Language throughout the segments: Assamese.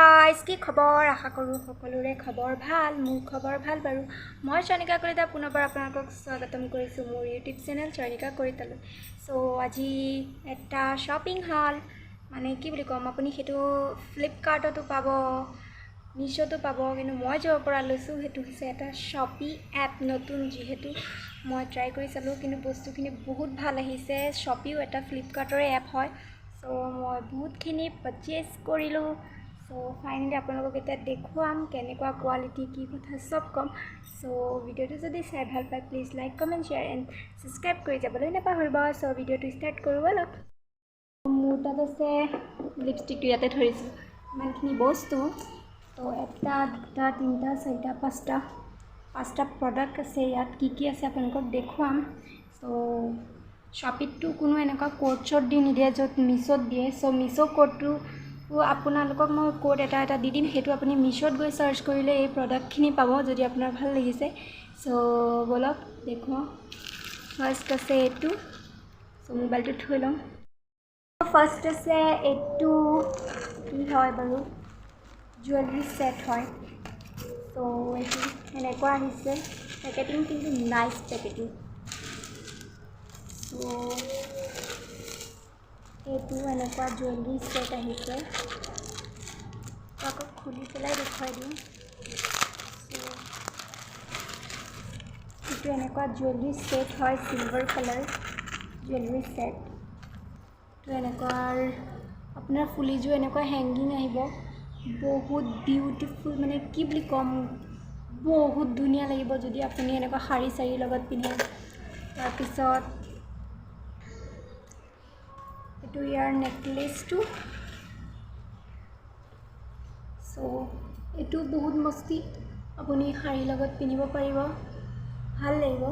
গাইজ কি খবৰ আশা কৰোঁ সকলোৰে খবৰ ভাল মোৰ খবৰ ভাল বাৰু মই চয়নিকা কলিতা পুনৰবাৰ আপোনালোকক স্বাগতম কৰিছোঁ মোৰ ইউটিউব চেনেল চয়নিকা কলিতালৈ সো আজি এটা শ্বপিং হল মানে কি বুলি ক'ম আপুনি সেইটো ফ্লিপকাৰ্টতো পাব মিছোতো পাব কিন্তু মই য'ৰ পৰা লৈছোঁ সেইটো হৈছে এটা শ্বপি এপ নতুন যিহেতু মই ট্ৰাই কৰি চালোঁ কিন্তু বস্তুখিনি বহুত ভাল আহিছে শ্বপিও এটা ফ্লিপকাৰ্টৰে এপ হয় সো মই বহুতখিনি পাৰচেজ কৰিলোঁ সো ফাইনেলি আপোনালোকক এতিয়া দেখুৱাম কেনেকুৱা কোৱালিটি কি কথা সব কম সো ভিডিঅ'টো যদি চাই ভাল পায় please like comment share and subscribe কৰি যাবলৈ নাপাহৰিব সো ভিডিঅ'টো ষ্টাৰ্ট কৰোঁ ব'লক মোৰ তাত আছে লিপষ্টিকটো ইয়াতে ধৰিছোঁ ইমানখিনি বস্তু তো এটা দুটা তিনিটা চাৰিটা পাঁচটা প্ৰডাক্ট আছে ইয়াত কি আছে আপোনালোকক দেখুৱাম সো শ্বপিতটো কোনো এনেকুৱা কোড চড দি নিদিয়ে য'ত মিছোত দিয়ে সো মিছো কোডটো আপোনালোকক মই কোড এটা দি দিম সেইটো আপুনি মিছোত গৈ সাৰ্চ কৰিলে এই প্ৰডাক্টখিনি পাব যদি আপোনাৰ ভাল লাগিছে সো বলক দেখুৱাওঁ ফাৰ্ষ্ট আছে এইটো সো মোবাইলটো থৈ লওঁ ফাৰ্ষ্ট আছে এইটো কি হয় বাৰু জুৱেলাৰী সেট হয় সো এইটো এনেকুৱা আহিছে পেকেটিং কিন্তু নাইচ পেকেটিং সো এইটো এনেকুৱা জুৱেলাৰী সেট আহিছে আকৌ খুলি পেলাই দেখুৱাই দিওঁ এইটো এনেকুৱা জুৱেলাৰী সেট হয় চিলভাৰ কালাৰ জুৱেলাৰী সেট তো এনেকুৱা আপোনাৰ ফুলিযোৰ এনেকুৱা হেংগিং আহিব বহুত বিউটিফুল মানে কি বুলি ক'ম বহুত ধুনীয়া লাগিব যদি আপুনি এনেকুৱা শাৰী চাৰীৰ লগত পিন্ধে তাৰপিছত এইটো ইয়াৰ নেকলেছটো সো এইটো বহুত মস্তি আপুনি শাৰীৰ লগত পিন্ধিব পাৰিব ভাল লাগিব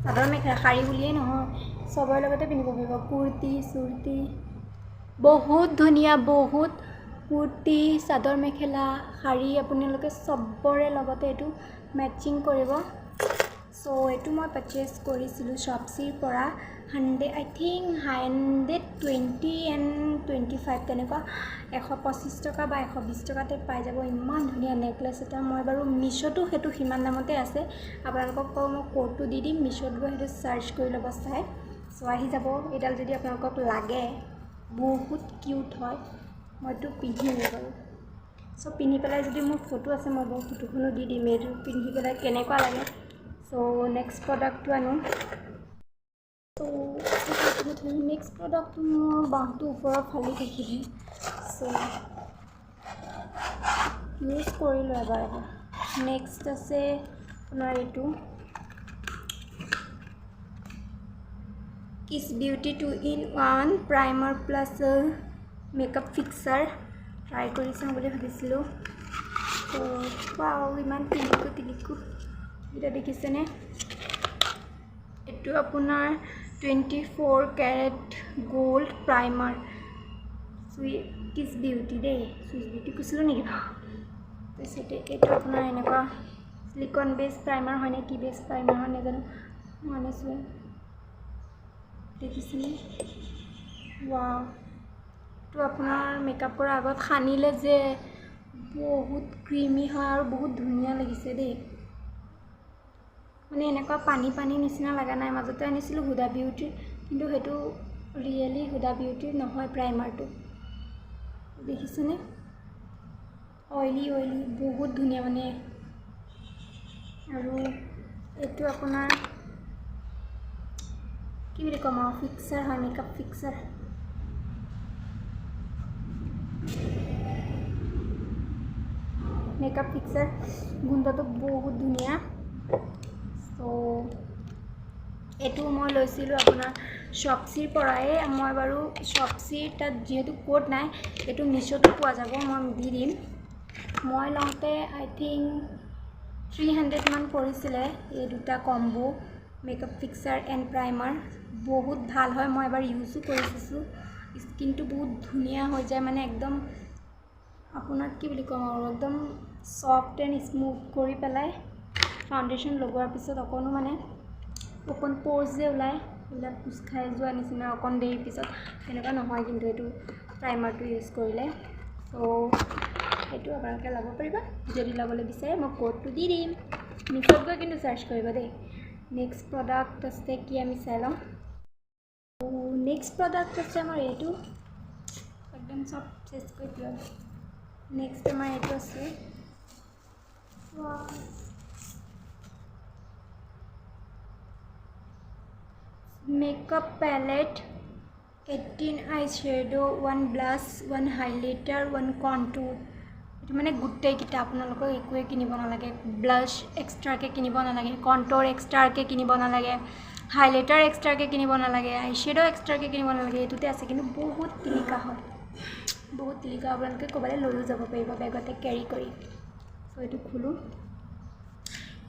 চাদৰ মেখেলা শাৰী বুলিয়েই নহয় চবৰে লগতে পিন্ধিব পাৰিব কুৰ্তি চুৰ্তি বহুত ধুনীয়া বহুত কুৰ্তি চাদৰ মেখেলা শাৰী আপোনালোকে চবৰে লগতে এইটো মেচিং কৰিব সো এইটো মই পাৰচেজ কৰিছিলোঁ শ্বপচিৰ পৰা আই থিংক 120 এণ্ড 25 তেনেকুৱা 125 টকা বা 120 টকাতে পাই যাব ইমান ধুনীয়া নেকলেছ এটা মই বাৰু মিছোতো সেইটো সিমান দামতে আছে আপোনালোকক কওঁ মই কোডটো দি দিম মিছোত গৈ সেইটো চাৰ্চ কৰি ল'ব চাই সো আহি যাব এইডাল যদি আপোনালোকক লাগে বহুত কিউট হয় মইতো পিন্ধিম বাৰু সো পিন্ধি পেলাই যদি মোৰ ফটো আছে মই বাৰু ফটোখনো দি দিম এইটো পিন্ধি পেলাই কেনেকুৱা লাগে সো নেক্সট প্ৰডাক্টটো আনো তো নেক্সট প্ৰডাক্টটো মোৰ বাঁহটো ওপৰত ফালি থাকিলে সো ইউজ কৰিলোঁ এবাৰ নেক্সট আছে আপোনাৰ এইটো কিছ beauty 2-in-1 primer plus makeup fixer try কৰি চাওঁ বুলি ভাবিছিলোঁ তো পাওঁ ইমান টিলিকু এতিয়া দেখিছেনে এইটো আপোনাৰ 24 কেৰেট গোল্ড প্ৰাইমাৰ কিছ বিউটি দেই চুইচ বিউটি কৈছিলোঁ নেকি তাৰপিছতে এইটো আপোনাৰ এনেকুৱা চিলিকন বেছ প্ৰাইমাৰ হয় নে কি বেছ প্ৰাইমাৰ হয় নাজানো মই আনিছোঁ দেখিছেনে ৱাও তো আপোনাৰ মেকআপ কৰাৰ আগত সানিলে যে বহুত ক্ৰিমি হয় আৰু বহুত ধুনীয়া লাগিছে দেই মানে এনেকুৱা পানী নিচিনা লগা নাই মাজতে আনিছিলোঁ হুদা বিউটিৰ কিন্তু সেইটো ৰিয়েলি হুদা বিউটিৰ নহয় প্ৰাইমাৰটো দেখিছেনে অইলি বহুত ধুনীয়া মানে আৰু এইটো আপোনাৰ কি বুলি ক'ম আৰু ফিক্সাৰ হয় মেকআপ ফিক্সাৰ গোন্ধটো বহুত ধুনীয়া সো এইটো মই লৈছিলোঁ আপোনাৰ শ্বপচিৰ পৰাই মই বাৰু শ্বপচিৰ তাত যিহেতু কোড নাই এইটো মিছোতো পোৱা যাব মই দি দিম মই লওঁতে আই থিংক 300 মান পৰিছিলে এই দুটা combo makeup fixer and primer বহুত ভাল হয় মই এবাৰ ইউজো কৰি চাইছোঁ স্কিনটো বহুত ধুনীয়া হৈ যায় মানে একদম আপোনাক কি বুলি ক'ম আৰু একদম সফ্ট এণ্ড স্মুথ কৰি পেলাই ফাউণ্ডেশ্যন লগোৱাৰ পিছত অকণো মানে অকণ প'জ যে ওলায় এইবিলাক কোচ খাই যোৱা নিচিনা অকণ দেৰি পিছত তেনেকুৱা নহয় কিন্তু এইটো প্ৰাইমাৰটো ইউজ কৰিলে সো সেইটো আপোনালোকে ল'ব পাৰিব যদি ল'বলৈ বিচাৰে মই কোডটো দি দিম মিছত গৈ কিন্তু চাৰ্চ কৰিব দেই নেক্সট প্ৰডাক্ট আছে কি আমি চাই লওঁ নেক্সট প্ৰডাক্ট আছে আমাৰ এইটো একদম সব চেছ কৰি দিওঁ নেক্সট আমাৰ এইটো আছে makeup palette 18 eyeshadow 1 blush 1 highlighter 1 contour এটো মানে গুটেই কিটা আপোনালোকক একোৱে কিনিব নালাগে ব্লাশ এক্সট্ৰাকে কিনিব নালাগে কন্ট্ৰোৰ এক্সট্ৰাকে কিনিব নালাগে হাইলাইটাৰ এক্সট্ৰাকে কিনিব নালাগে আইশ্যাডো এক্সট্ৰাকে কিনিব নালাগে এটোতে আছে কিন্তু বহুত তিলিকা হয় বহুত তিলিকা আপোনালোকে কবালে লৈও যাব পাৰিব বেগতে ক্যাৰি কৰি সো এটো খুলো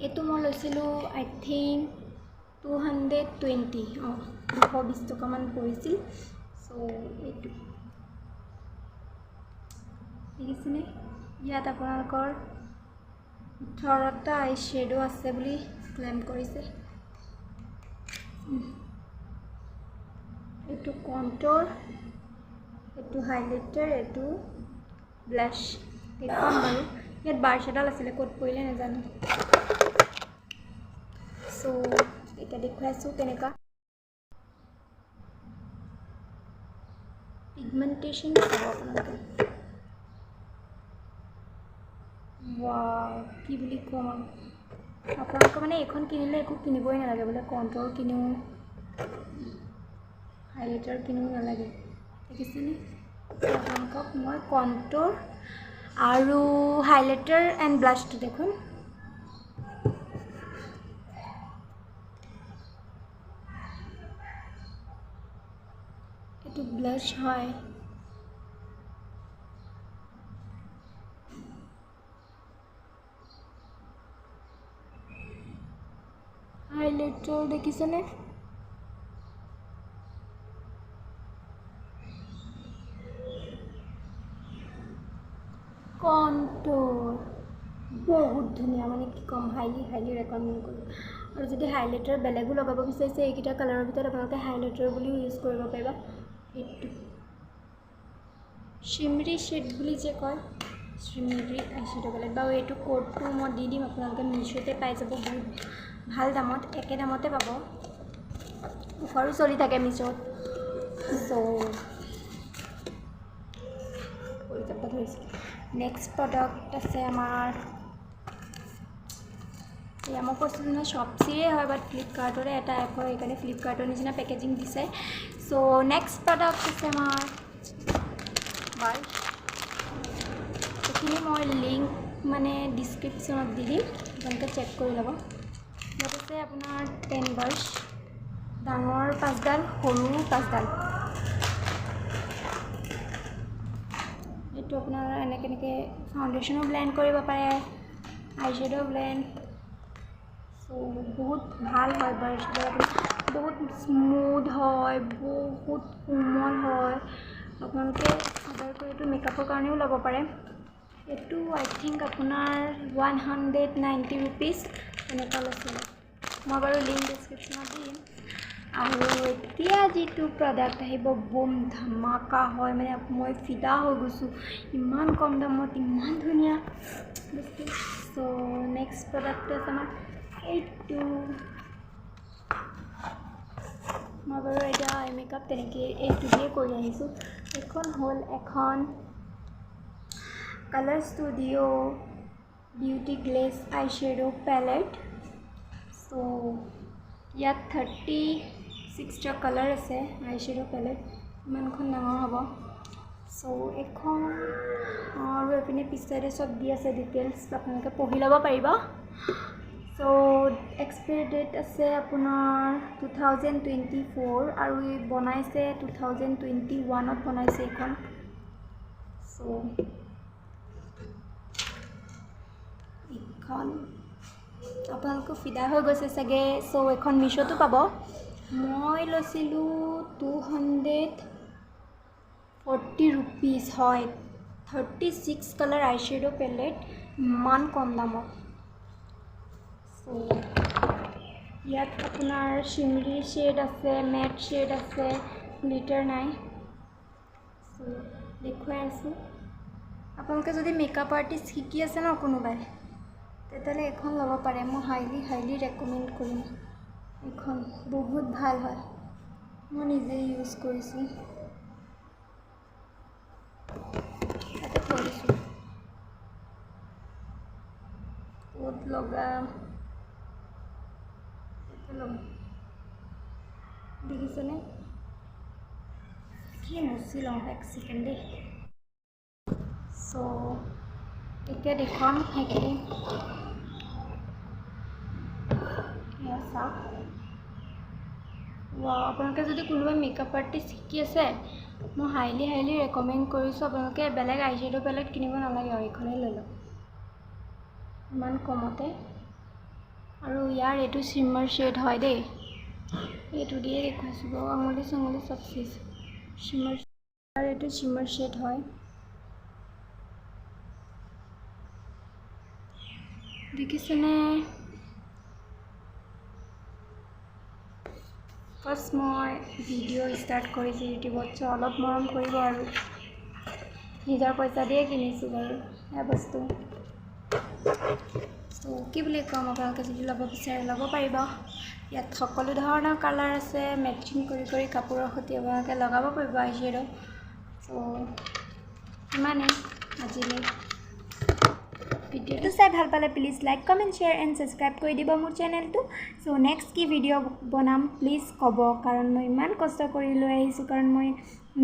এটো মই লৈছিলো আই থিংক 220 220 টকা মান পৰিছিল সো এটো দেখিছেনে ইয়াত আপোনালোকৰ 18টা আইশ্যাডো আছে বুলি ক্লেম কৰিছে এটো কন্ট্ৰোৰ এটো হাইলাইটাৰ এটো ব্লাশ দেখুৱাম বাৰু ইয়াত বাৰশাডাল আছিল ক'ত পৰিলে নাজানো সো এটা দেখুৱাইছো কেনেকা পিগমেন্টেশন হ'ব আপোনালোকে वाव কি বুলি কম আপোনালোকে মানে এখন কিনিলে একো কিনিবই নালাগে বলে কন্ট্ৰোল কিনো হাইলাইটাৰ কিনো নালাগে দেখিছেনে আপোনালোকক মই কন্ট্ৰোল আৰু হাইলাইটাৰ এন্ড ব্লাশটো দেখুন এটো ব্লাশ হয় হাইলাইটাৰ দেখিছেনে কন্ট্ৰোৰ বহুত ধুনিয়া মানে কি কম হাইলি ৰেকমেন্ড কৰো আৰু যদি হাইলাইটাৰ বেলেগো লগাব বিচাৰিছে এইকিটা কালাৰৰ ভিতৰত আপোনালোকে হাইলাইটাৰ বুলি ইউজ কৰিব পাৰিবা এটো শিমৰি শেড বুলি যে কয় শিমৰি আইশ্যাডো পেলেট বা এইটো কোডটো মই দি দিম আপোনালোকে মিছোতে পাই যাব বহুত ভাল দামত একে দামতে পাব অফাৰো চলি থাকে মিছোত সো নেক্সট প্ৰডাক্ট আছে আমাৰ এই আমাৰ কৈছিলোঁ শ্বপচিৰে হয় বাট ফ্লিপকাৰ্টৰে এটা এপ হয় এইকাৰণে ফ্লিপকাৰ্টৰ নিচিনা পেকেজিং দিছে সো নেক্সট প্ৰডাক্ট আছে আমাৰ বাল এইখিনি মই লিংক মানে ডিছক্ৰিপশ্যনত দি দিম আপোনালোকে চেক কৰি ল'ব ইয়াত আছে আপোনাৰ 10 ব্ৰাছ ডাঙৰ 5ডাল সৰু 5ডাল এইটো আপোনাৰ এনেকৈ ফাউণ্ডেশ্যনো ব্লেণ্ড কৰিব পাৰে আইশ্যাডো ব্লেণ্ড সো বহুত ভাল হয় ব্ৰাছডাল বহুত স্মুথ হয় বহুত কোমল হয় আপোনালোকে অৰ্ডাৰ কৰি এইটো মেকআপৰ কাৰণেও ল'ব পাৰে এইটো আই থিংক আপোনাৰ 190 ৰুপিজ এনেকুৱা লৈছিলে মই বাৰু লিংক ডিছক্ৰিপশ্যনত দিম আৰু এতিয়া যিটো প্ৰডাক্ট আহিব বুম ধামাকা হয় মানে মই ফিদা হৈ গৈছোঁ ইমান কম দামত ইমান ধুনীয়া বস্তু সো নেক্সট প্ৰডাক্টটো আছে আমাৰ এইটো মই বাৰু এতিয়া আই মেকআপ তেনেকৈ এইটো দিয়ে কৰি আহিছোঁ এখন হ'ল এখন colour studio' beauty glaze eyeshadow palette so ইয়াত 36টা কালাৰ আছে আইশ্যাডো পেলেট ইমানখন ডাঙৰ হ'ব সো এখন আৰু এপিনে পিছ চাইডে চব দি আছে ডিটেইলছ আপোনালোকে পঢ়ি ল'ব পাৰিব সো এক্সপায়াৰি ডেট আছে আপোনাৰ 2024 আৰু ই বনাইছে 2021ত বনাইছে এখন সো এখন আপোনালোক ফিদা হৈ গৈছে চাগে সো এখন মিছোতো পাব মই লৈছিলোঁ 240 ৰুপিজ হয় 36 কালাৰ আইশ্যাডো পেলেট ইমান কম দামত সো ইয়াত আপোনাৰ শিমৰি শেড আছে মেট শেড আছে গ্লিটাৰ নাই সো দেখুৱাই আছোঁ আপোনালোকে যদি মেকআপ আৰ্টিষ্ট শিকি আছে ন কোনোবাই তেতিয়াহ'লে এখন ল'ব পাৰে মই হাইলি ৰেকমেণ্ড কৰিম এইখন বহুত ভাল হয় মই নিজে ইউজ কৰিছোঁ তাতে কৰিছোঁ ক'ত লগাম দেখিছেনে কি মুচি লওঁ এক ছেকেণ্ড দেই চ' এতিয়া দেখুৱাম সেইখিনি চাওক আপোনালোকে যদি কোনোবাই মেকআপ আৰ্টিষ্ট শিকি আছে মই হাইলি ৰেকমেণ্ড কৰিছোঁ আপোনালোকে বেলেগ আইশ্বেডো পেলেট কিনিব নালাগে আৰু এইখনেই লৈ লওক ইমান কমতে আৰু ইয়াৰ এইটো শ্বিমাৰ শ্বেড হয় দেই এইটো দিয়ে দেখুৱাইছোঁ বাৰু আঙুলি চাঙুলি চব চিজ শ্বিমাৰ আৰু এইটো শ্বিমাৰ শ্বেড হয় দেখিছেনে ফাৰ্ষ্ট মই ভিডিঅ' ষ্টাৰ্ট কৰিছোঁ ইউটিউবত চ' অলপ মৰম কৰিব আৰু নিজৰ পইচা দিয়ে কিনিছোঁ বাৰু এয়া বস্তু চ' কি বুলি ক'ম আপোনালোকে যদি ল'ব বিচাৰে ল'ব পাৰিব ইয়াত সকলো ধৰণৰ কালাৰ আছে মেটচিং কৰি কাপোৰৰ সৈতে আপোনালোকে লগাব পাৰিব আইশ্বেডো চ' ইমানেই আজিলৈ ভিডিঅ'টো চাই ভাল পালে please like comment share and subscribe কৰি দিব মোৰ চেনেলটো চ' নেক্সট কি ভিডিঅ' বনাম প্লিজ ক'ব কাৰণ মই ইমান কষ্ট কৰি লৈ আহিছোঁ কাৰণ মই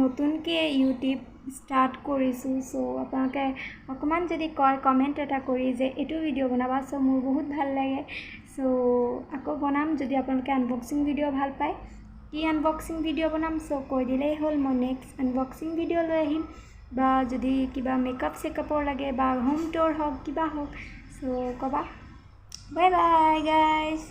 নতুনকৈ ইউটিউব ষ্টাৰ্ট কৰিছোঁ চ' আপোনালোকে অকণমান যদি কয় কমেণ্ট এটা কৰি যে এইটো ভিডিঅ' বনাবা চ' মোৰ বহুত ভাল লাগে চ' আকৌ বনাম যদি আপোনালোকে আনবক্সিং ভিডিঅ' ভাল পায় কি আনবক্সিং ভিডিঅ' বনাম চ' কৈ দিলেই হ'ল মই নেক্সট আনবক্সিং ভিডিঅ' লৈ আহিম বা যদি কিবা মেকআপ চেকআপৰ লাগে বা হোম ট'ৰ হওক কিবা হওক চ' ক'বা বাই বাই গাইজ